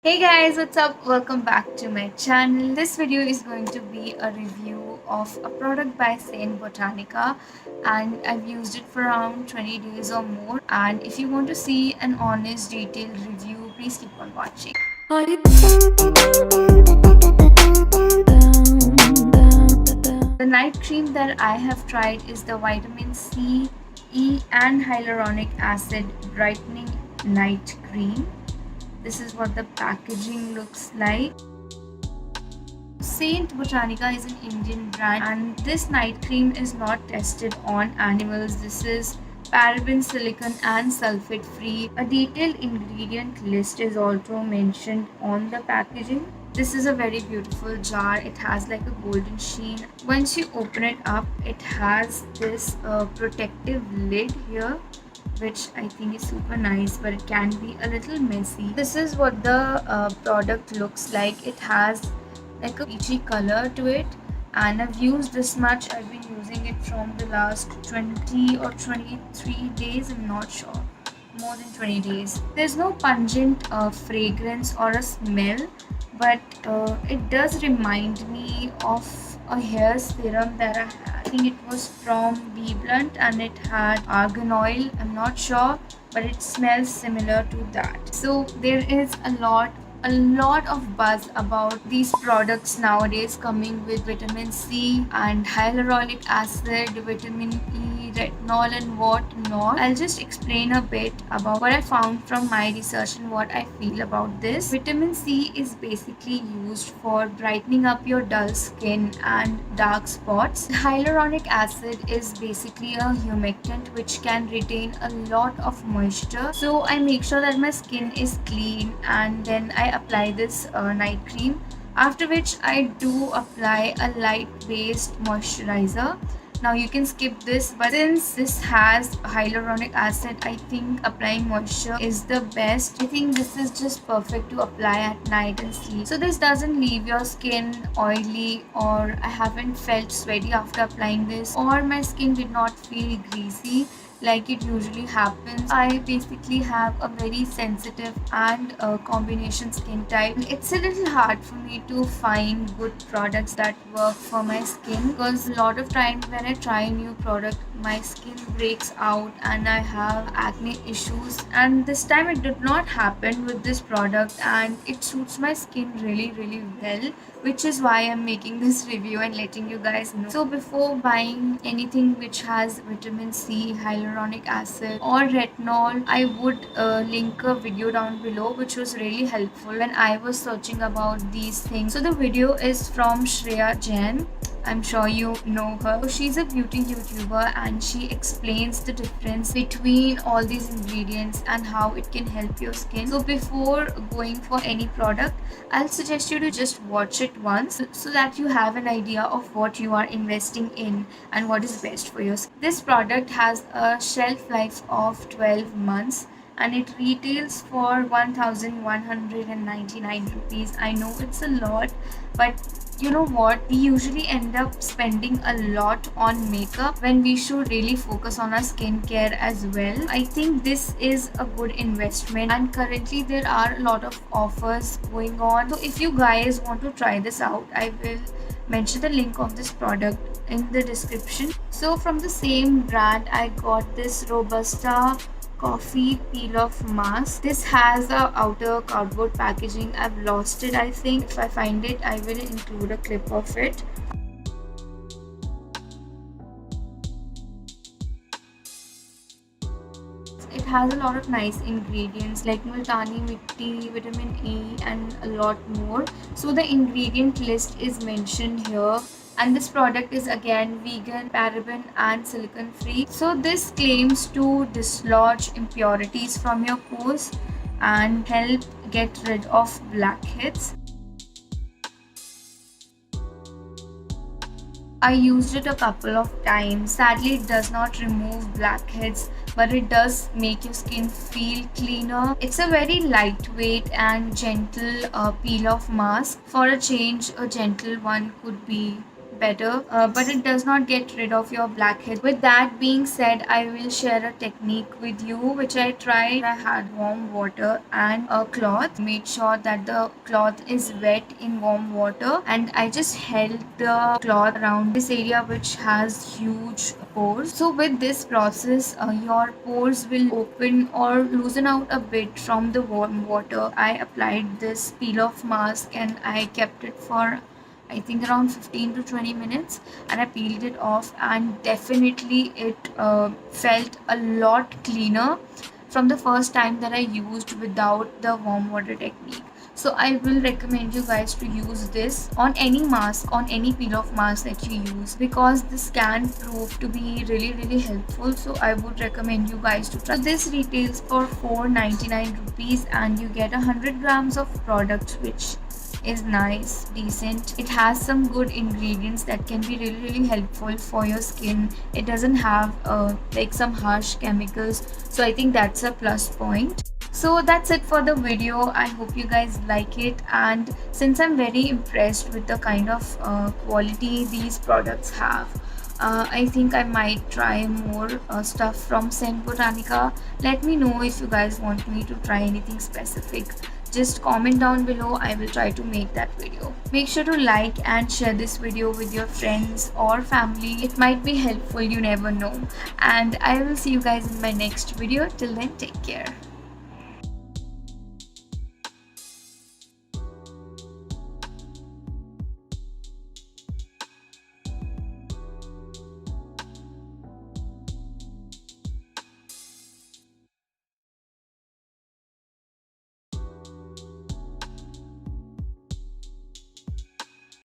Hey guys, what's up? Welcome back to my channel. This video is going to be a review of a product by Saint Botanica, and I've used it for around 20 days or more. And if you want to see an honest detailed review, please keep on watching. The night cream that I have tried is the vitamin C, E and hyaluronic acid brightening night cream. This is what the packaging looks like. Saint Botanica is an Indian brand, and this night cream is not tested on animals. This is paraben, silicon and sulfate free. A detailed ingredient list is also mentioned on the packaging. This is a very beautiful jar. It has like a golden sheen. Once you open it up, it has this protective lid here, which I think is super nice, but it can be a little messy. This is what the product looks like. It has like a peachy color to it, and I've used this much. I've been using it from the last 20 or 23 days, I'm not sure, more than 20 days. There's no pungent fragrance or a smell, but it does remind me of a hair serum that I had. I think it was from BBlunt and it had argan oil, I'm not sure, but it smells similar to that. So there is a lot of buzz about these products nowadays, coming with vitamin C and hyaluronic acid, vitamin E, retinol and what not. I'll just explain a bit about what I found from my research and what I feel about this. Vitamin C is basically used for brightening up your dull skin and dark spots. Hyaluronic acid is basically a humectant which can retain a lot of moisture. So I make sure that my skin is clean, and then I apply this night cream, after which I do apply a light based moisturizer. Now you can skip this, but since this has hyaluronic acid, I think applying moisture is the best. I think this is just perfect to apply at night and sleep. So this doesn't leave your skin oily, or I haven't felt sweaty after applying this, or my skin did not feel greasy like it usually happens. I basically have a very sensitive and combination skin type. It's a little hard for me to find good products that work for my skin, because a lot of times when I try a new product, my skin breaks out and I have acne issues. And this time it did not happen with this product, and it suits my skin really well, which is why I'm making this review and letting you guys know. So before buying anything which has vitamin C, hyaluronic acid or retinol, I would link a video down below which was really helpful when I was searching about these things. So the video is from Shreya Jain. I'm sure you know her. She's a beauty YouTuber and she explains the difference between all these ingredients and how it can help your skin. So before going for any product, I'll suggest you to just watch it once so that you have an idea of what you are investing in and what is best for your skin. This product has a shelf life of 12 months and it retails for 1199 rupees. I know it's a lot, but you know what, we usually end up spending a lot on makeup when we should really focus on our skincare as well. I think this is a good investment, and currently there are a lot of offers going on. So if you guys want to try this out, I will mention the link of this product in the description. So from the same brand, I got this Robusta coffee peel off mask. This has a outer cardboard packaging. I've lost it, I think. If I find it, I will include a clip of it. It has a lot of nice ingredients like multani mitti, vitamin E and a lot more. So the ingredient list is mentioned here, and this product is again vegan, paraben and silicon free. So this claims to dislodge impurities from your pores and help get rid of blackheads. I used it a couple of times. Sadly, it does not remove blackheads, but it does make your skin feel cleaner. It's a very lightweight and gentle peel off mask. For a change, a gentle one could be better, but it does not get rid of your blackheads. With that being said, I will share a technique with you which I tried. I had warm water and a cloth, made sure that the cloth is wet in warm water, and I just held the cloth around this area which has huge pores. So with this process, your pores will open or loosen out a bit from the warm water. I applied this peel off mask and I kept it for I think around 15 to 20 minutes, and I peeled it off, and definitely it felt a lot cleaner from the first time that I used without the warm water technique. So I will recommend you guys to use this on any mask, on any peel off mask that you use, because this can prove to be really helpful. So I would recommend you guys to try. So this retails for 499 rupees and you get 100 grams of product, which is nice, decent. It has some good ingredients that can be really helpful for your skin. It doesn't have like some harsh chemicals, so I think that's a plus point. So that's it for the video. I hope you guys like it, and since I'm very impressed with the kind of quality these products have, I think I might try more stuff from Scent Botanica. Let me know if you guys want me to try anything specific. Just comment down below. I will try to make that video. Make sure to like and share this video with your friends or family. It might be helpful, you never know. And I will see you guys in my next video. Till then, take care.